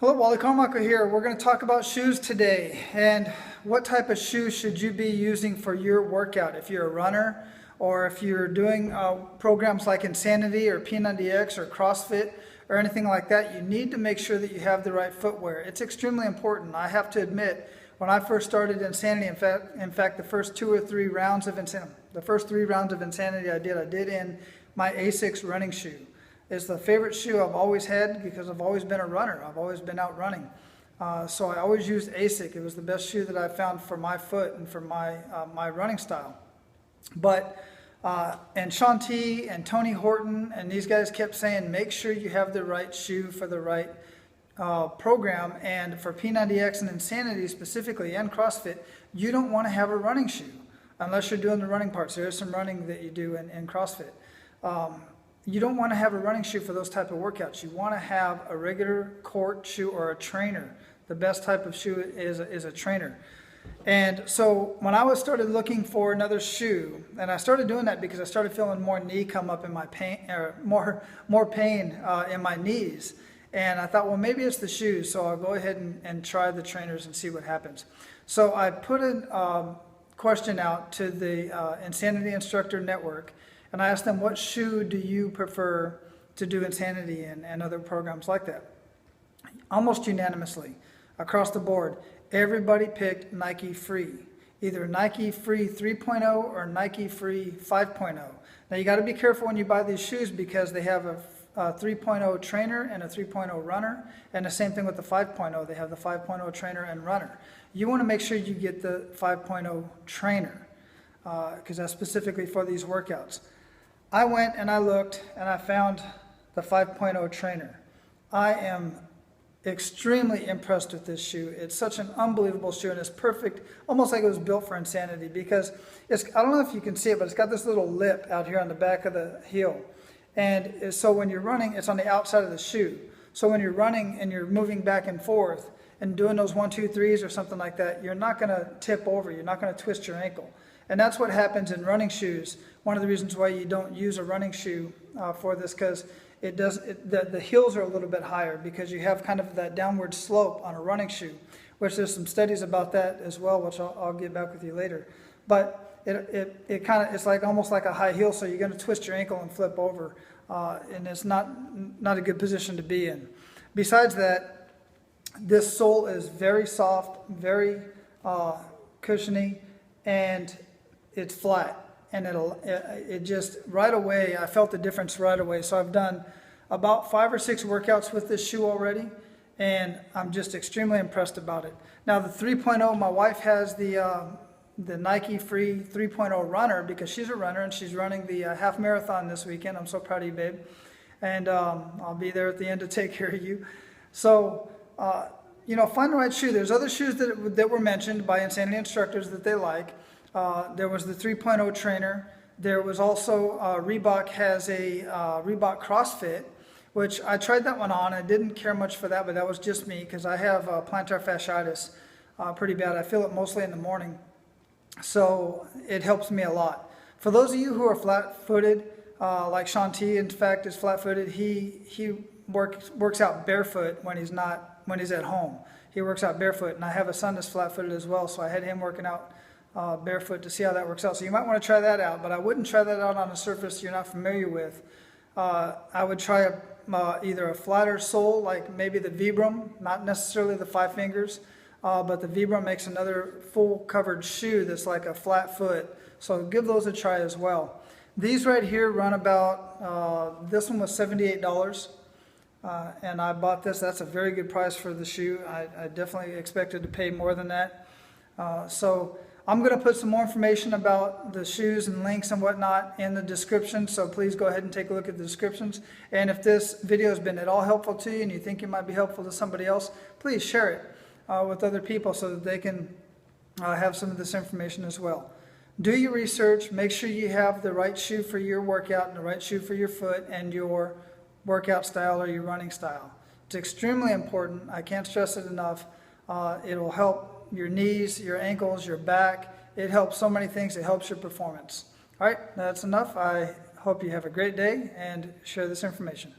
Hello, Wally Carmichael here. We're going to talk about shoes today and what type of shoes should you be using for your workout. If you're a runner or if you're doing programs like Insanity or P90X or Crossfit or anything like that, you need to make sure that you have the right footwear. It's extremely important. I have to admit, when I first started Insanity, in fact, the first 2 or 3 rounds of Insanity, I did in my Asics running shoe. It's the favorite shoe I've always had because I've always been a runner. I've always been out running. So I always used Asics. It was the best shoe that I found for my foot and for my running style. But, and Shaun T and Tony Horton and these guys kept saying, make sure you have the right shoe for the right program. And for P90X and Insanity specifically and CrossFit, you don't want to have a running shoe unless you're doing the running parts. There is some running that you do in CrossFit. You don't want to have a running shoe for those type of workouts. You want to have a regular court shoe or a trainer. The best type of shoe is a trainer. And so when I started looking for another shoe, and I started doing that because I started feeling more knee come up in my pain, or more pain in my knees. And I thought, well, maybe it's the shoes, so I'll go ahead and try the trainers and see what happens. So I put a question out to the Insanity Instructor Network, and I asked them, what shoe do you prefer to do Insanity in and other programs like that? Almost unanimously, across the board, everybody picked Nike Free. Either Nike Free 3.0 or Nike Free 5.0. Now you got to be careful when you buy these shoes because they have a 3.0 trainer and a 3.0 runner, and the same thing with the 5.0. They have the 5.0 trainer and runner. You want to make sure you get the 5.0 trainer because that's specifically for these workouts. I went and I looked and I found the 5.0 trainer. I am extremely impressed with this shoe. It's such an unbelievable shoe and it's perfect, almost like it was built for Insanity because I don't know if you can see it, but it's got this little lip out here on the back of the heel. And so when you're running, it's on the outside of the shoe. So when you're running and you're moving back and forth and doing those 1, 2, 3s or something like that, you're not going to tip over. You're not going to twist your ankle. And that's what happens in running shoes. One of the reasons why you don't use a running shoe for this, because the heels are a little bit higher because you have kind of that downward slope on a running shoe, which there's some studies about that as well, which I'll get back with you later. But it's like almost like a high heel, so you're going to twist your ankle and flip over, and it's not a good position to be in. Besides that, this sole is very soft, very cushiony, and it's flat. And it just right away, I felt the difference right away. So I've done about 5 or 6 workouts with this shoe already, and I'm just extremely impressed about it. Now the 3.0, my wife has the Nike Free 3.0 runner because she's a runner and she's running the half marathon this weekend. I'm so proud of you, babe. And I'll be there at the end to take care of you. So, you know, find the right shoe. There's other shoes that were mentioned by Insanity instructors that they like. There was the 3.0 trainer. There was also Reebok has a Reebok CrossFit, which I tried that one on. I didn't care much for that, but that was just me because I have plantar fasciitis pretty bad. I feel it mostly in the morning, so it helps me a lot. For those of you who are flat-footed, like Shaun T, in fact, is flat-footed. He works out barefoot when he's at home. He works out barefoot, and I have a son that's flat-footed as well, so I had him working out barefoot to see how that works out. So you might want to try that out, but I wouldn't try that out on a surface you're not familiar with. I would try either a flatter sole, like maybe the Vibram, not necessarily the 5 fingers, but the Vibram makes another full covered shoe that's like a flat foot. So give those a try as well. These right here run about, this one was $78. And I bought this. That's a very good price for the shoe. I definitely expected to pay more than that. So I'm going to put some more information about the shoes and links and whatnot in the description, so please go ahead and take a look at the descriptions. And if this video has been at all helpful to you and you think it might be helpful to somebody else, please share it with other people so that they can have some of this information as well. Do your research. Make sure you have the right shoe for your workout and the right shoe for your foot and your workout style or your running style. It's extremely important. I can't stress it enough. It will help your knees, your ankles, your back. It helps so many things. It helps your performance. All right, that's enough. I hope you have a great day and share this information.